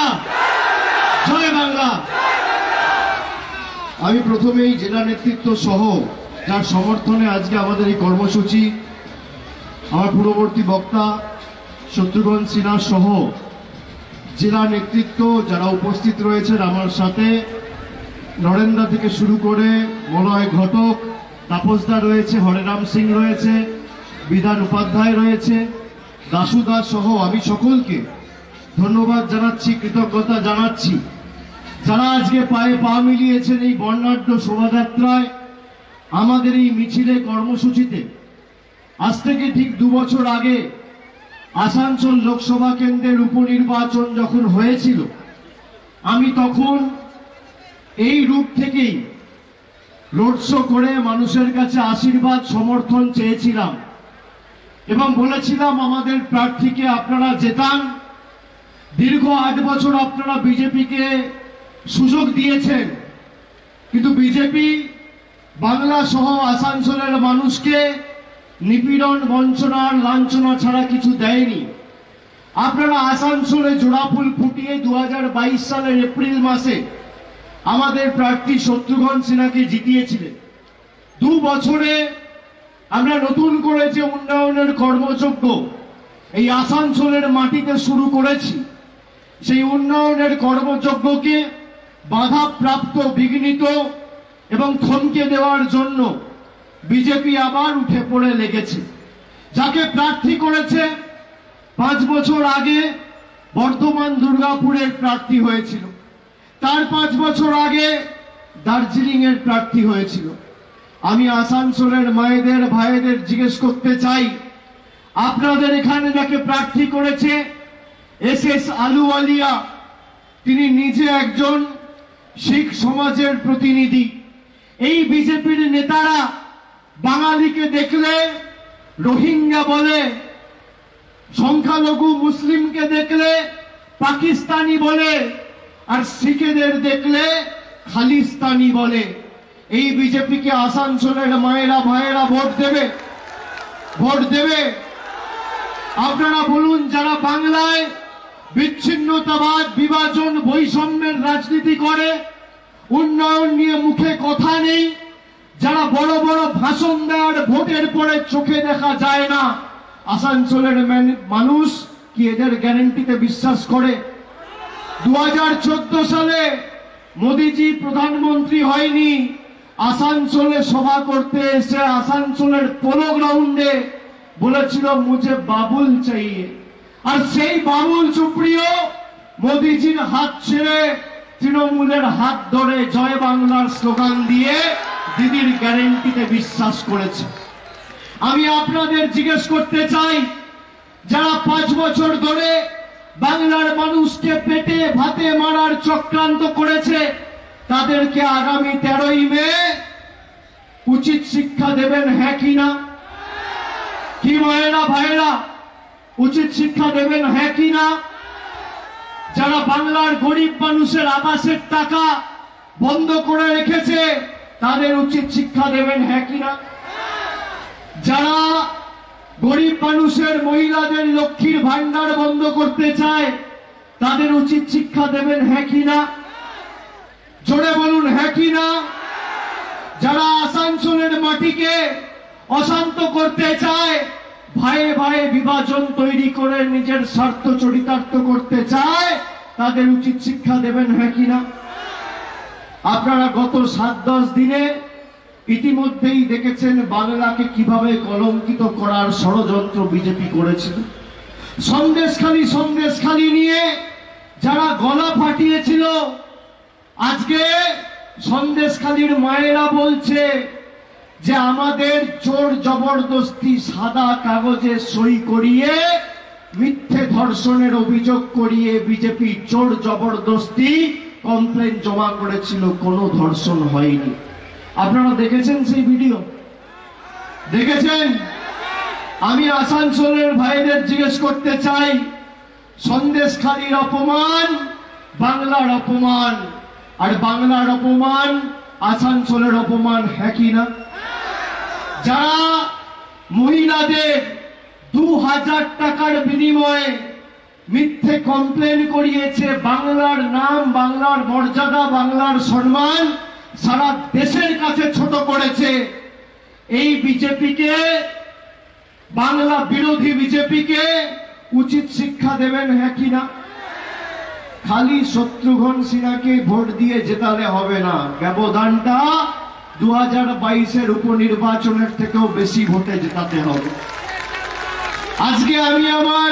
বাংলা, জয় বাংলা। আমি প্রথমেই জেলা নেতৃত্ব সহ যার সমর্থনে আজকে আমাদের এই কর্মসূচি, আমার পূর্ববর্তী বক্তা শত্রুঘ্ন সিনহা সহ জেলা নেতৃত্ব যারা উপস্থিত রয়েছেন আমার সাথে, নরেন্দা থেকে শুরু করে মলয় ঘটক, তাপসদা রয়েছে, হরেরাম সিং রয়েছে, বিধান উপাধ্যায় রয়েছে, দাসু দাস সহ আমি সকলকে ধন্যবাদ জানাচ্ছি, কৃতজ্ঞতা জানাচ্ছি যারা আজকে পায়ে পা মিলিয়েছেন এই বর্ণাঢ্য শোভাযাত্রায়, আমাদের এই মিছিলে, কর্মসূচিতে। আজ থেকে ঠিক 2 বছর আগে আসানসোল লোকসভা কেন্দ্রের উপনির্বাচন যখন হয়েছিল, আমি তখন এই রূপ থেকেই রোড শো করে মানুষের কাছে আশীর্বাদ সমর্থন চেয়েছিলাম এবং বলেছিলাম আমাদের প্রার্থীকে আপনারা জেতান। দীর্ঘ 8 বছর আপনারা বিজেপিকে সুযোগ দিয়েছেন, কিন্তু বিজেপি বাংলা সহ আসানসোলের মানুষকে নিপীড়ন, বঞ্চনা, লাঞ্ছনা ছাড়া কিছু দেয়নি। আপনারা আসানসোলে জোড়াফুল ফুটিয়ে 2022 সালের এপ্রিল মাসে আমাদের প্রার্থী শত্রুঘ্ন সিনহাকে জিতিয়েছিলেন। 2 বছরে আমরা নতুন করে যে উন্নয়নের কর্মযজ্ঞ এই আসানসোলের মাটিতে শুরু করেছি, সেই উন্নয়নের কর্মযজ্ঞকে বাধাপ্রাপ্ত, বিঘ্নিত এবং থমকে দেওয়ার জন্য বিজেপি আবার উঠে পড়ে লেগেছে। যাকে প্রার্থী করেছে 5 বছর আগে বর্ধমান দুর্গাপুরের প্রার্থী হয়েছিল, তার 5 বছর আগে দার্জিলিং এর প্রার্থী হয়েছিল। আমি আসানসোলের মায়েদের, ভাইদের জিজ্ঞেস করতে চাই, আপনাদের এখানে যাকে প্রার্থী করেছে SS আলুওয়ালিয়া, তিনি নিজে একজন শিখ সমাজের প্রতিনিধি। এই বিজেপির নেতারা বাঙালিকে দেখলে রোহিঙ্গা বলে, সংখ্যালঘু মুসলিমকে দেখলে পাকিস্তানি বলে, আর শিখেদের দেখলে খালিস্তানি বলে। এই বিজেপিকে আসানসোলের মায়েরা, ভাইয়েরা ভোট দেবে? ভোট দেবে? আপনারা বলুন, যারা বাংলায় বিচ্ছিন্নতাবাদ, বিভাজন, বৈষম্যের রাজনীতি করে, উন্নয়ন নিয়ে মুখে কথা নেই, যারা বড় বড় ভাষণ দেওয়ার ভোটের পরে চোখে দেখা যায় না, আসানসোলের মানুষ কি এদের গ্যারান্টিতে বিশ্বাস করে? 2014 সালে মোদিজি প্রধানমন্ত্রী হয়নি, আসানসোলে সভা করতে এসে আসানসোলের পোলো গ্রাউন্ডে বলেছিল মুঝে বাবুল চাইয়ে, আর সেই বাবুল সুপ্রিয় মোদিজির হাত ছেড়ে তৃণমূলের হাত ধরে জয় বাংলার স্লোগান দিয়ে দিদির গ্যারান্টিতে বিশ্বাস করেছে। আমি আপনাদের জিজ্ঞেস করতে চাই, যারা 5 বছর ধরে বাংলার মানুষকে পেটে ভাতে মারার চক্রান্ত করেছে, তাদেরকে আগামী 13ই মে উচিত শিক্ষা দেবেন, হ্যাঁ কি না? কি মায়েরা, ভাইরা, উচিত শিক্ষা দেবেন, হ্যাঁ কি না? যারা বাংলার গরিব মানুষের আবাসের টাকা বন্ধ করে রেখেছে, তাদের উচিত শিক্ষা দেবেন, হ্যাঁ কি না? যারা গরিব মানুষের, মহিলাদের লক্ষ্মীর ভান্ডার বন্ধ করতে চায়, তাদের উচিত শিক্ষা দেবেন, হ্যাঁ কি না? জোরে বলুন, হ্যাঁ কি না? যারা আসানসোলের মাটিকে অশান্ত করতে চায়, ভাইয়ে ভাইয়ে বিভাজন তৈরি করে নিজের স্বার্থ চরিতার্থ করতে চায়, তাদের উচিত শিক্ষা দেবেন, হ্যাঁ কি না? আপনারা গত 7-10 দিনে ইতিমধ্যেই দেখেছেন বাংলাকে কিভাবে কলঙ্কিত করার ষড়যন্ত্র বিজেপি করেছিল। সন্দেশখালী নিয়ে যারা গলা ফাটিয়েছিল, আজকে সন্দেশখালীর মায়েরা বলছে যে আমাদের জোর জবরদস্তি সাদা কাগজে সই করিয়ে মিথ্যে ধর্ষণের অভিযোগ করিয়ে বিজেপি জোর জবরদস্তি কমপ্লেন জমা করেছিল, কোনো ধর্ষণ হয়নি। আপনারা দেখেছেন সেই ভিডিও? দেখেছেন? আমি আসানসোলের ভাইদের জিজ্ঞেস করতে চাই, সন্দেশখালীর অপমান বাংলার অপমান, আর বাংলার অপমান আসানসোলের অপমান, হ্যাঁ কি না? যারা মহিলাদের 2000 টাকার বিনিময়ে মিথ্যে কমপ্লেন করিয়েছে, বাংলার নাম, বাংলার মর্যাদা, বাংলার সম্মান সারা দেশের কাছে ছোট করেছে। এই বিজেপিকে, বাংলা বিরোধী বিজেপিকে উচিত শিক্ষা দেবেন, হ্যাঁ কি না? খালি শত্রুঘ্ন সিনহাকে ভোট দিয়ে জেতালে হবে না, ব্যবধানটা 2022-এর উপনির্বাচনের থেকেও বেশি ভোটে জেতাতে হবে। আজকে আমি আমার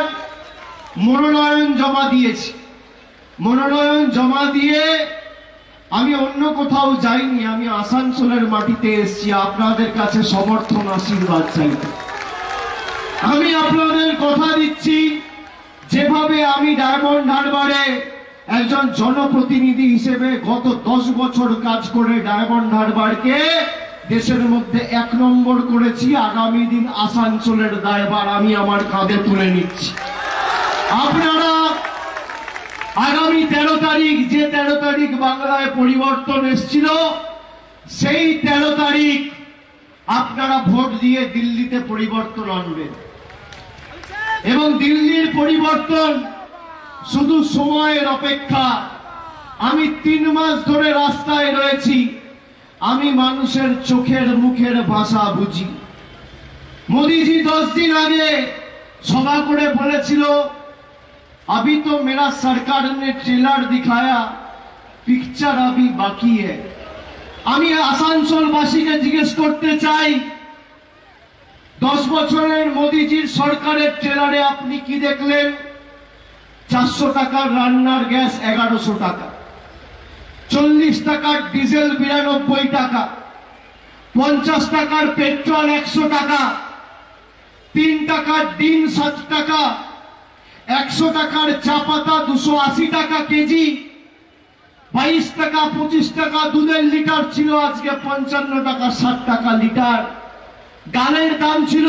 মনোনয়ন জমা দিয়েছি। মনোনয়ন জমা দিয়ে আমি অন্য কোথাও যাইনি, আমি আসানসোলের মাটিতে এসেছি আপনাদের কাছে সমর্থন, আশীর্বাদ চাইতে। আমি আপনাদের কথা দিচ্ছি, যেভাবে আমি ডায়মন্ড হারবারে একজন জনপ্রতিনিধি হিসেবে গত 10 বছর কাজ করে ডায়মন্ড হারবারকে দেশের মধ্যে 1 নম্বর করেছি, আগামী দিন আসানসোলের দায়ভার আমি আমার কাঁধে তুলে নিচ্ছি। আপনারা আগামী 13 তারিখ, যে 13 তারিখ বাংলায় পরিবর্তন এসেছিল, সেই 13 তারিখ আপনারা ভোট দিয়ে দিল্লিতে পরিবর্তন আনবেন। এবং দিল্লির পরিবর্তন শুধু সময়ের অপেক্ষা। আমি 3 মাস ধরে রাস্তায় রয়েছি, আমি মানুষের চোখের মুখের ভাষা বুঝি। মোদিজি 10 দিন আগে সভা করে বলেছিল, अभी तो मेरा सरकार ने ट्रेलर दिखाया, पिक्चर अभी बाकी है। আমি আসানসোলবাসীকে জিজ্ঞেস করতে চাই, 10 বছরের মোদিজির সরকারের ট্রেলারে আপনি কি দেখলেন? 400 টাকার রান্নার গ্যাস 1100 টাকা, 40 টাকার ডিজেল 92 টাকা, 50 টাকার পেট্রোল 100 টাকা, 3 টাকার ডিম 7 টাকা, 100 টাকার চা পাতা 280 টাকা কেজি, 22 টাকা 25 টাকা দুধের লিটার ছিল, আজকে 55 টাকা 60 টাকা লিটার। ডালের দাম ছিল,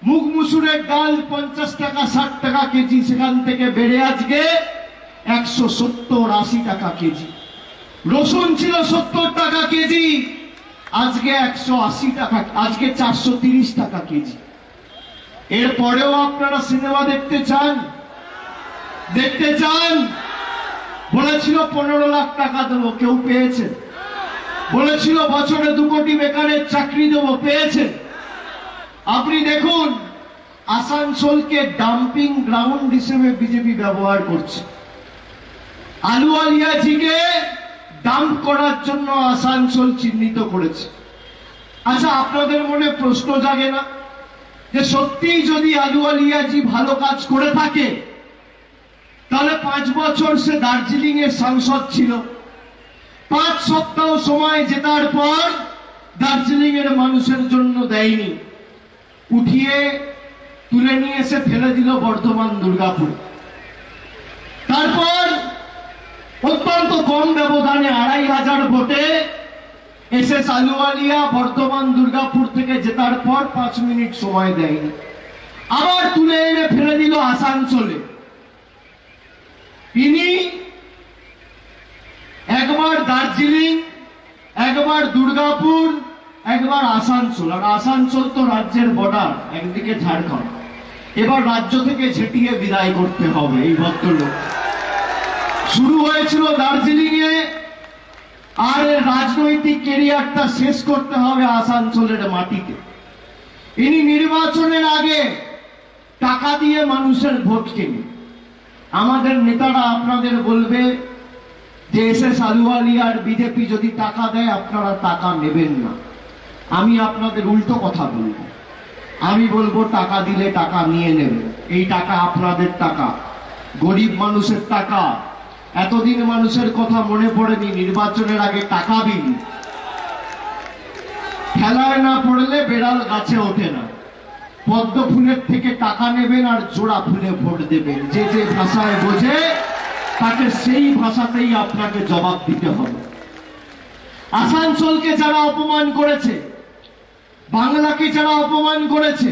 মুগ মুসুরের ডাল 50 টাকা 60 টাকা কেজি, সেখান থেকে বেড়ে আজকে 170-80 টাকা কেজি। রসুন ছিল 70 টাকা কেজি, আজকে 180 টাকা, আজকে 430 টাকা কেজি। এরপরেও আপনারা সিনেমা দেখতে চান? দেখতে চান? বলেছিল 15 লাখ টাকা দেবো, কেউ পেয়েছে? বলেছিল বছরে 2 কোটি বেকারের চাকরি দেবো, পেয়েছে? আপনি দেখুন, আসানসোলকে ডাম্পিং গ্রাউন্ড হিসেবে বিজেপি ব্যবহার করছে। আলুওয়ালিয়াজিকে ডাম্প করার জন্য আসানসোল চিহ্নিত করেছে। আচ্ছা, আপনাদের মনে প্রশ্ন জাগে না যে সত্যিই যদি আলুওয়ালিয়াজি ভালো কাজ করে থাকে, তাহলে 5 বছর সে দার্জিলিং এর সাংসদ ছিল, 5 সপ্তাহ সময় জেতার পর দার্জিলিং এর মানুষের জন্য দেয়নি, উঠিয়ে তুলে নিয়ে এসে ফেলে দিল বর্ধমান দুর্গাপুর। তারপর অত্যন্ত কম ব্যবধানে 2500 ভোটে এসএস আলুওয়ালিয়া বর্ধমান দুর্গাপুর থেকে জেতার পর 5 মিনিট সময় দেয়নি, আবার তুলে এনে ফেলে দিল আসানসোলে। ইনি একবার দার্জিলিং, একবার দুর্গাপুর, একবার আসানসোল। আর আসানসোল তো রাজ্যের বর্ডার, একদিকে ঝাড়খণ্ড। এবার রাজ্য থেকে ঝেঁটিয়ে বিদায় করতে হবে এই ভদ্রলোক। শুরু হয়েছিল দার্জিলিং এ, আর রাজনৈতিক ক্যারিয়ারটা শেষ করতে হবে আসানসোলের মাটিতে। ইনি নির্বাচনের আগে টাকা দিয়ে মানুষের ভোট কেনে। আমাদের নেতারা আপনাদের বলবে যে এসএস আলুওয়ালিয়ার বিজেপি যদি টাকা দেয় আপনারা টাকা নেবেন না। আমি আপনাদের উল্টো কথা বলবো, আমি বলবো টাকা দিলে টাকা নিয়ে নেবেন। এই টাকা আপনাদের টাকা, গরিব মানুষের টাকা। এতদিন মানুষের কথা মনে পড়েনি, নির্বাচনের আগে টাকা দিন। খেলায় না পড়লে বেড়াল গাছে ওঠে না। পদ্ম ফুলের থেকে টাকা নেবেন আর জোড়া ফুলে ভোট দেবেন। যে যে ভাষায় বোঝে তাকে সেই ভাষাতেই আপনাকে জবাব দিতে হবে। আসানসোলকে যারা অপমান করেছে, বাংলাকে যারা অপমান করেছে,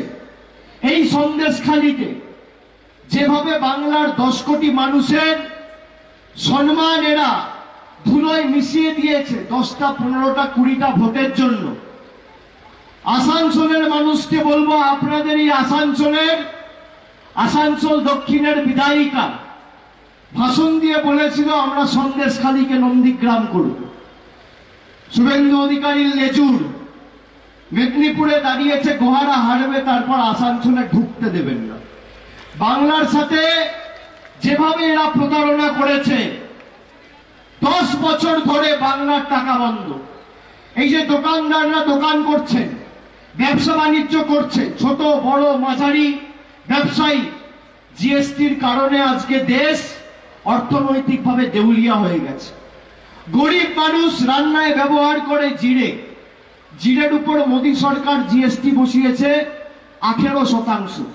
এই সন্দেশখালিতে যেভাবে বাংলার 10 কোটি মানুষের সম্মান এরা ধুলোয় মিশিয়ে দিয়েছে 10টা 15টা 20টা ভোটের জন্য, আসানসোলের মানুষকে বলবো, আপনাদের এই আসানসোলের আসানসোল দক্ষিণের বিধায়িকা ভাষণ দিয়ে বলেছিল আমরা সন্দেশখালীকে নন্দীগ্রাম করব। শুভেন্দু অধিকারীর লেজুর মেদিনীপুরে দাঁড়িয়েছে গোহারা হারবে, তারপর আসানসোলে ঢুকতে দেবেন না। বাংলার সাথে যেভাবে এরা প্রতারণা করেছে, 10 বছর ধরে বাংলার টাকা বন্ধ। এই যে দোকানদাররা দোকান করছেন, ব্যবসা বাণিজ্য করছে, ছোট বড় মাঝারি ব্যবসায়ী, জিএসটির কারণে আজকে দেশ অর্থনৈতিকভাবে দেউলিয়া হয়ে গেছে। গরিব মানুষ রান্নায় ব্যবহার করে জিরের উপর মোদী সরকার জিএসটি বসিয়েছে 18%,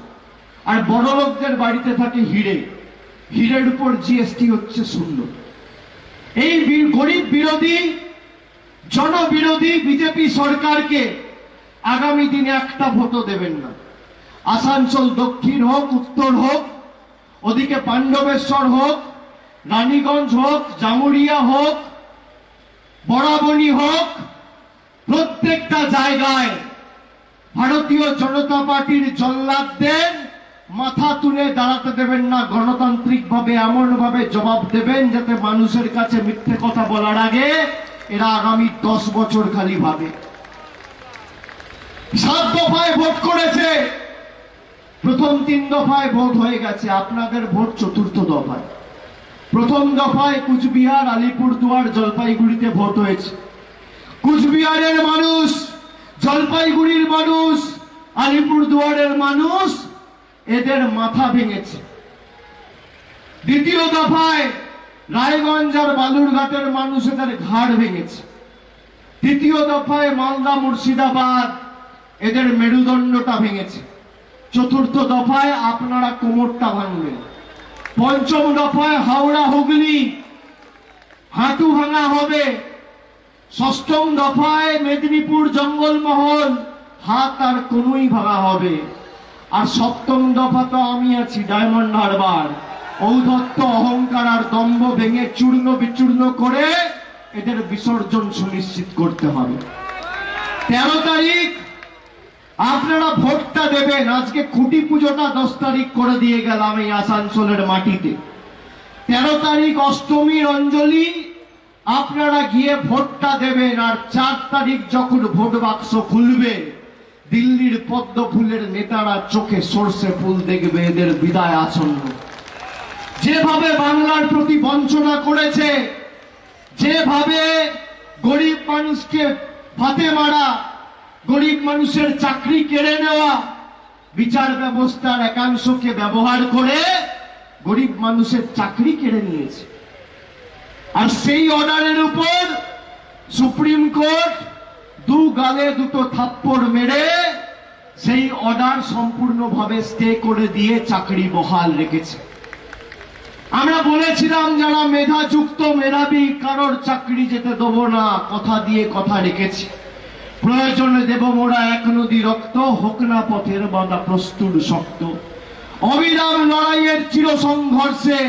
আর বড় লোকদের বাড়িতে থাকে হিরের উপর জিএসটি হচ্ছে 0। এই গরিব বিরোধী জনবিরোধী বিজেপি সরকারকে আগামী দিনে একটা ভোটও দেবেন না। আসানসোল দক্ষিণ হোক, উত্তর হোক, ওদিকে পাণ্ডবেশ্বর হোক, রানীগঞ্জ হোক, জামুরিয়া হোক, বরাবনী হোক, প্রত্যেকটা জায়গায় ভারতীয় জনতা পার্টির জল্লাদদের মাথা তুলে দাঁড়াতে দেবেন না। গণতান্ত্রিকভাবে এমন ভাবে জবাব দেবেন যাতে মানুষের কাছে মিথ্যে কথা বলার আগে এরা আগামী 10 বছর খালি ভাবে। 7 দফায় ভোট করেছে, প্রথম 3 দফায় ভোট হয়ে গেছে, আপনাদের ভোট 4র্থ দফায়। প্রথম দফায় কুচবিহার, আলিপুরদুয়ার, জলপাইগুড়িতে ভোট হয়েছে। কুচবিহারের মানুষ, জলপাইগুড়ির মানুষ, আলিপুরদুয়ারের মানুষ এদের মাথা ভেঙেছে। দ্বিতীয় দফায় রায়গঞ্জ আর বালুরঘাটের মানুষ এদের ঘাড় ভেঙেছে। তৃতীয় দফায় মালদা, মুর্শিদাবাদ এদের মেরুদণ্ডটা ভেঙেছে। 4র্থ দফায় আপনারা কোমরটা ভাঙবেন। 5ম দফায় হাওড়া, হুগলি হাঁটু ভাঙা হবে। 6ম দফায় মেদিনীপুর, জঙ্গলমহল হাত আর কোনোই ভাঙা হবে। আর 7ম দফা তো আমি আছি, ডায়মন্ড হারবার। ঔদ্ধত্য, অহংকার আর দম্ভ ভেঙে চূর্ণ বিচূর্ণ করে এদের বিসর্জন সুনিশ্চিত করতে হবে। 13 তারিখ আপনারা ভোটটা দেবেন। আজকে খুঁটি পুজোটা 10 তারিখ করে দিয়ে গেলাম এই আসানসোলের মাটিতে। 13 তারিখ অষ্টমীর অঞ্জলি আপনারা গিয়ে ভোটটা দেবেন। আর 4 তারিখ যখন ভোট বাক্স খুলবে, দিল্লির পদ্ম ফুলের নেতারা চোখে সর্ষে ফুল দেখবে, এদের বিদায় আসন্ন। যেভাবে বাংলার প্রতি বঞ্চনা করেছে, যেভাবে গরিব মানুষকে ফাঁদে মারা, গরিব মানুষের চাকরি কেড়ে নেওয়া, বিচার ব্যবস্থার একাংশকে ব্যবহার করে গরিব মানুষের চাকরি কেড়ে নিয়েছে। আর সেই অর্ডারের উপর সুপ্রিম কোর্ট 2 গালে 2টো থাপ্পড় মেরে সেই অর্ডার সম্পূর্ণভাবে স্টে করে দিয়ে চাকরি বহাল রেখেছে। আমরা বলেছিলাম যারা মেধাযুক্ত, মেধাবী, কারোর চাকরি যেতে দেবো না, কথা দিয়ে কথা রেখেছি। প্রয়োজনে দেব মোরা 1 নদী রক্ত, হোক না পথের বাঁধা প্রস্তুর শক্ত। অবিরাম লড়াইয়ের চির সংঘর্ষে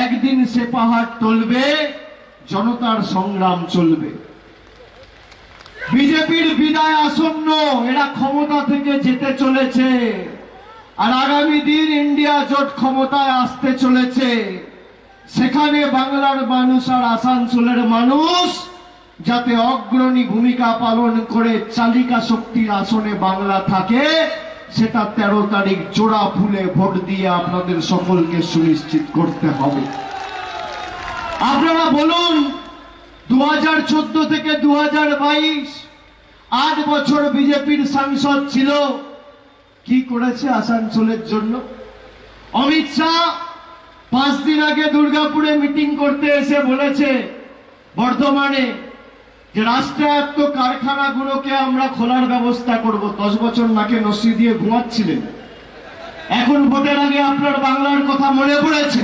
একদিন সে পাহাড় টলবে, জনতার সংগ্রাম চলবে। বিজেপির বিদায় আসন্ন, এরা ক্ষমতা থেকে যেতে চলেছে। আর আগামী দিন ইন্ডিয়া জোট ক্ষমতায় আসতে চলেছে। সেখানে বাংলার মানুষ আর আসানসোলের মানুষ যাতে অগ্রণী ভূমিকা পালন করে চালিকা শক্তির আসনে বাংলা থাকে, সেটা 13 তারিখ জোড়া ফুলে ভোট দিয়ে আপনাদের সকলকে সুনিশ্চিত করতে হবে। আপনারা বলুন, 2014 থেকে 2022 8 বছর বিজেপির সাংসদ ছিল, কি করেছে আসানসোলের জন্য? অমিত শাহ 5 দিন আগে দুর্গাপুরে মিটিং করতে এসে বলেছে বর্ধমানে যে রাষ্ট্রায়ত্ত কারখানাগুলোকে আমরা খোলার ব্যবস্থা করব। 10 বছর নাকে নসি দিয়ে ঘুমাচ্ছিলেন, এখন ভোটের আগে আপনার বাংলার কথা মনে পড়েছে।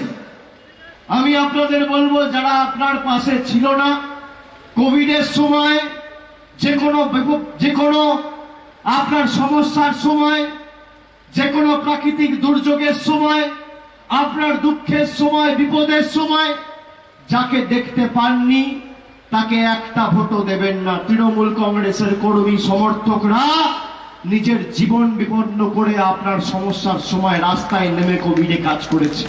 আমি আপনাদের বলবো, যারা আপনার পাশে ছিল না কোভিডের সময়, যে কোনো আপনার সমস্যার সময়, যে কোনো প্রাকৃতিক দুর্যোগের সময়, আপনার দুঃখের সময়, বিপদের সময়, যাকে দেখতে পাননি তাকে একটা ভোটও দেবেন না। তৃণমূল কংগ্রেসের কর্মী সমর্থকরা নিজের জীবন বিপন্ন করে আপনার সমস্যার সময় রাস্তায় নেমে কোভিডে কাজ করেছে,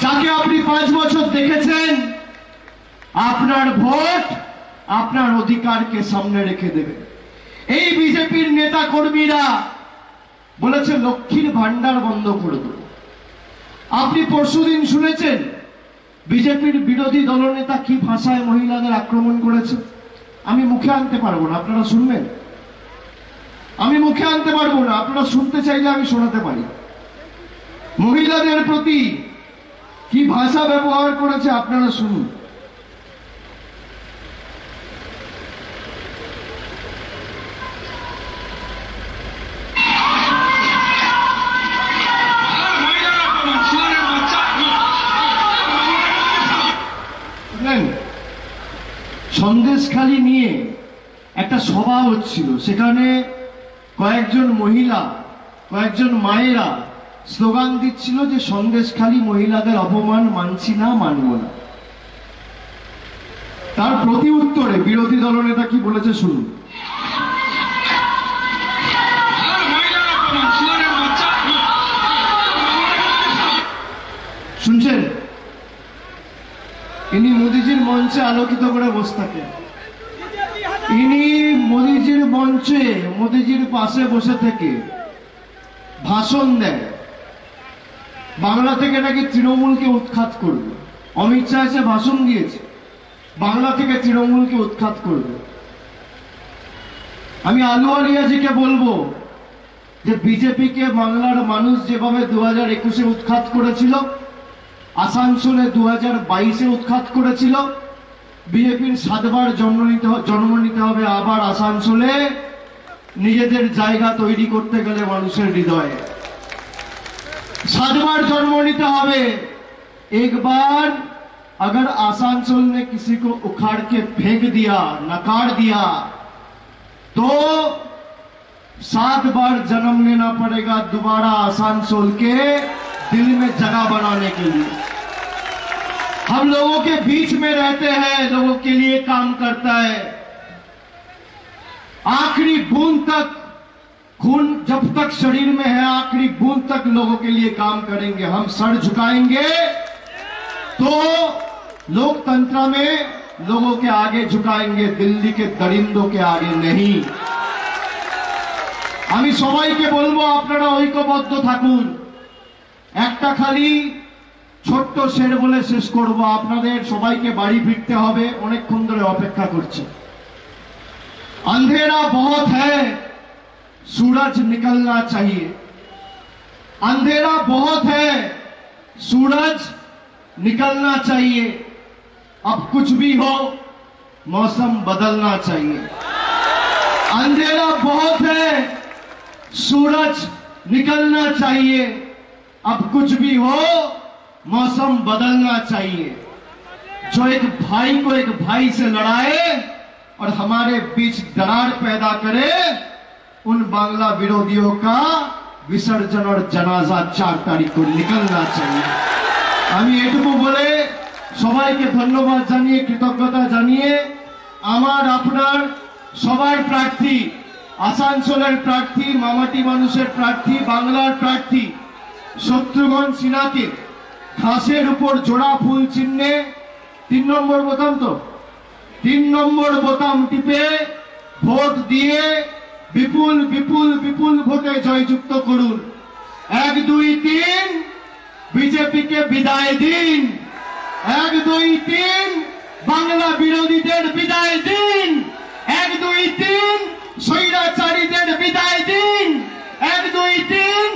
যাকে আপনি 5 বছর দেখেছেন। আপনার ভোট আপনার অধিকারকে সামনে রেখে দেবে। এই বিজেপির নেতা কর্মীরা বলেছে লক্ষ্মীর ভান্ডার বন্ধ করে দেব। আপনি পরশুদিন শুনেছেন বিজেপির বিরোধী দলনেতা কি ভাষায় মহিলাদের আক্রমণ করেছে। আমি মুখে আনতে পারবো না, আপনারা শুনবেন? আমি মুখে আনতে পারবো না, আপনারা শুনতে চাইলে আমি শোনাতে পারি। মহিলাদের প্রতি কি ভাষা ব্যবহার করেছে আপনারা শুনুন। সন্দেশখালি নিয়ে একটা সভা হচ্ছিল, সেখানে কয়েকজন মহিলা, কয়েকজন মায়েরা স্লোগান দিচ্ছিল যে সন্দেশখালি মহিলাদের অপমান মানছি না, মানব না। তার প্রতি উত্তরে বিরোধী দলনেতা কি বলেছে শুনুন। শুনছেন? ইনি মোদিজির মঞ্চে আলোকিত করে বসে থাকেন। ইনি মোদিজির মঞ্চে, মোদিজির পাশে বসে থেকে ভাষণ দেয়। বাংলা থেকে নাকি তৃণমূলকে উৎখাত করবে। অমিত শাহ এসে ভাষণ দিয়েছে, বাংলা থেকে তৃণমূলকে উৎখাত করবে। আমি আলুওয়ালিয়াজিকে বলবো যে বিজেপিকে বাংলার মানুষ যেভাবে 2021-এ উৎখাত করেছিল, আসানসোলে 2022-এ উৎখাত করেছিল, বিজেপির 7বার জন্ম নিতে হবে আবার আসানসোলে, নিজেদের জায়গা তৈরি করতে গেলে মানুষের হৃদয়ে 7बार जन्म नीते হবে। एक बार अगर आसानसोल ने किसी को उखाड़ के फेंक दिया, नकार दिया, तो 7 बार जन्म लेना पड़ेगा दोबारा आसानसोल के दिल में जगह बनाने के लिए। हम लोगों के बीच में रहते हैं, लोगों के लिए काम करता है। आखिरी बूंद तक खून जब तक शरीर में है, आखिरी बूंद तक लोगों के लिए काम करेंगे। हम सर झुकाएंगे तो लोकतंत्र में लोगों के आगे झुकाएंगे, दिल्ली के दरिंदों के आगे नहीं। আমি সবাইকে বলবো আপনারা ঐক্যবদ্ধ থাকুন। একটা খালি ছোট্ট শের বলে শেষ করব, আপনাদের সবাইকে বাড়ি ফিরতে হবে, অনেকক্ষণ ধরে অপেক্ষা করছে। अंधेरा बहुत है, सूरज निकलना चाहिए। अंधेरा बहुत है, सूरज निकलना चाहिए। अब कुछ भी हो, मौसम बदलना चाहिए। अंधेरा बहुत है, सूरज निकलना चाहिए। अब कुछ भी हो, मौसम बदलना चाहिए। जो एक भाई को एक भाई से लड़ाए और हमारे बीच दरार पैदा करे, उन बांग्ला विरोधियों का विसर्जन और जनाजा 4 तारीख को निकलना चाहिए। আমি এটুকু বলে সবাইকে ধন্যবাদ জানিয়ে, কৃতজ্ঞতা জানিয়ে, আমার আপনার সবার প্রার্থী, আসানসোলের প্রার্থী, মামাটি মানুষের প্রার্থী, বাংলার প্রার্থী শত্রুঘ্ন সিনহাকে ঘাসের উপর জোড়া ফুল চিহ্নে 3 নম্বর বোতাম, তো 3 নম্বর বোতাম টিপে ভোট দিয়ে বিপুল বিপুল বিপুল ভোটে জয়যুক্ত করুন। 1 2 3 বিজেপিকে বিদায় দিন। 1 2 3 বাংলা বিরোধীদের বিদায় দিন। 1 2 3 স্বৈরাচারীদের বিদায় দিন। 1 2 3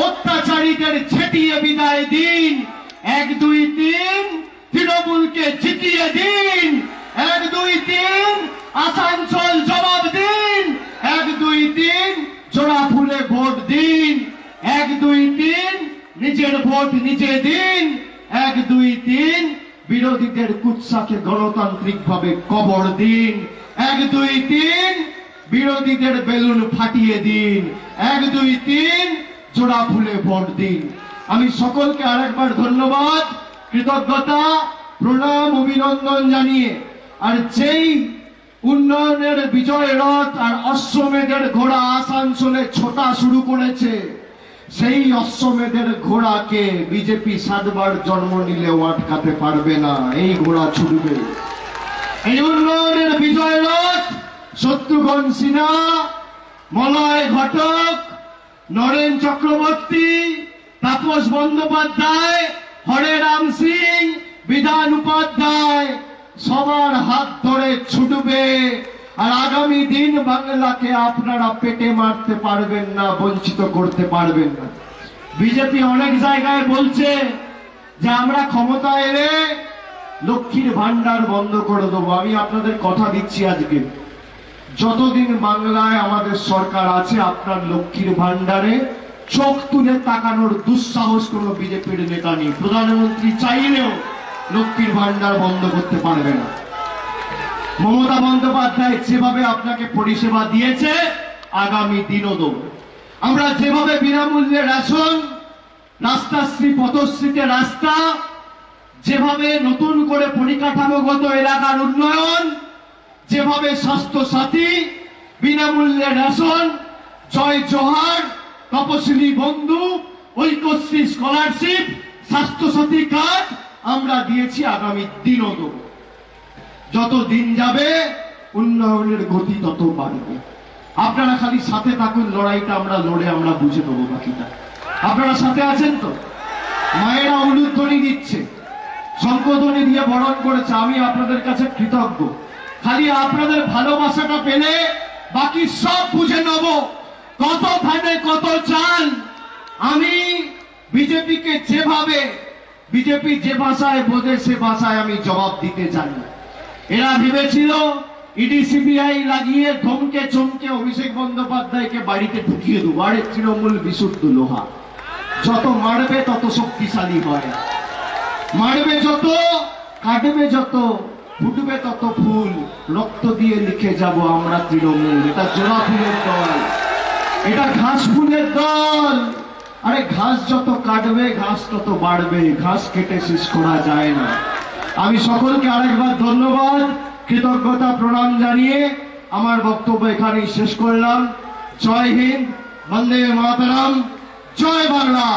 অত্যাচারীদের ছেটিয়ে বিদায় দিন। 1 2 3 তৃণমূলকে জিতিয়ে দিন। 1 2 3 আসানসোল জবাব দিন। 1 2 3 জোড়া ফুলে ভোট দিন। 1 2 3 নিজের ভোট নিজে দিন। 1 2 3 বিরোধীদের কুৎসাকে গণতান্ত্রিক ভাবে কবর দিন। 1 2 3 বিরোধীদের বেলুন ফাটিয়ে দিন। 1 2 3 জোড়া ফুলে ভোট দিন। আমি সকলকে আরেকবার ধন্যবাদ, কৃতজ্ঞতা, প্রণাম, অভিনন্দন জানিয়ে, আর যেই উন্নয়নের বিজয় রথ আর অশ্বমেধের ঘোড়া আসানসোলে ছোটা শুরু করেছে। সেই অশ্বমেধের ঘোড়াকে বিজেপি 7 বার জন্ম নিলেও আটকাতে পারবে না, এই ঘোড়া ছুটবে। এই উন্নয়নের বিজয় রথ শত্রুঘ্ন সিনহা, মলয় ঘটক, নরেন চক্রবর্তী, তাপস বন্দ্যোপাধ্যায়, হরে রাম সিং, বিধান উপাধ্যায় সবার হাত ধরে ছুটবে। আর আগামী দিন বাংলাকে আপনারা পেটে মারতে পারবেন না, বঞ্চিত করতে পারবেন না। বিজেপি অনেক জায়গায় বলছে যে আমরা ক্ষমতা এলে লক্ষ্মীর ভান্ডার বন্ধ করে দেবো। আমি আপনাদের কথা দিচ্ছি, আজকে যতদিন বাংলায় আমাদের সরকার আছে, আপনার লক্ষ্মীর ভান্ডারে চোখ তুলে তাকানোর দুঃসাহস কোনো বিজেপির নেতা নেই। প্রধানমন্ত্রী চাইলেও লক্ষ্মীর ভান্ডার বন্ধ করতে পারবে না। মমতা বন্দ্যোপাধ্যায় যেভাবে আপনাকে পরিষেবা দিয়েছে, আগামী দিনও দেব। আমরা যেভাবে বিনামূল্যে রেশন, রাস্তাশ্রী পথশ্রীতে রাস্তা, যেভাবে নতুন করে পরিকাঠামোগত এলাকার উন্নয়ন, যেভাবে স্বাস্থ্য সাথী, বিনামূল্যে রেশন, জয় জোহার, তপশিলি বন্ধু, ঐক্যশ্রী স্কলারশিপ, স্বাস্থ্য সাথী কার্ড আমরা দিয়েছি, আগামী দিনও দেব। যত দিন যাবে উন্নয়নের গতি তত বাড়বে। আপনারা খালি সাথে থাকুন, লড়াইটা আমরা লড়ে আমরা বুঝে দেবো বাকিটা। আপনারা সাথে আছেন তো? মায়েরা উলুধ্বনি দিচ্ছে, শঙ্খধ্বনি দিয়ে বরণ করেছে, আমি আপনাদের কাছে কৃতজ্ঞ। খালি আপনাদের ভালোবাসাটা পেলে বাকি সব বুঝে নেব, কত ফাটে কত চাল। আমি বিজেপিকে যেভাবে, বিজেপি যে ভাষায় বোঝে সে ভাষায় আমি জবাব দিতে জানি। এরা ভেবেছিল ইডি সিবিআই লাগিয়ে ধমকে চমকে অভিষেক বন্দ্যোপাধ্যায়কে বাড়িতে ঢুকিয়ে দেবো। আরে তৃণমূল বিশুদ্ধ লোহা, যত মারবে তত শক্তিশালী হয়, মারবে যত, কাটবে যত, ফুটবে তত ফুল। রক্ত দিয়ে লিখে যাব আমরা তৃণমূল। এটা জোড়া ফুলের দল, এটা ঘাস ফুলের দল। আরে ঘাস যত কাটবে ঘাস তত বাড়বে, ঘাস কেটে শেষ করা যায় না। আমি সকলকে আরেকবার ধন্যবাদ, কৃতজ্ঞতা প্রণাম জানিয়ে আমার বক্তব্য এখানেই শেষ করলাম। জয় হিন্দ, বন্দে মাতরম, জয় বাংলা।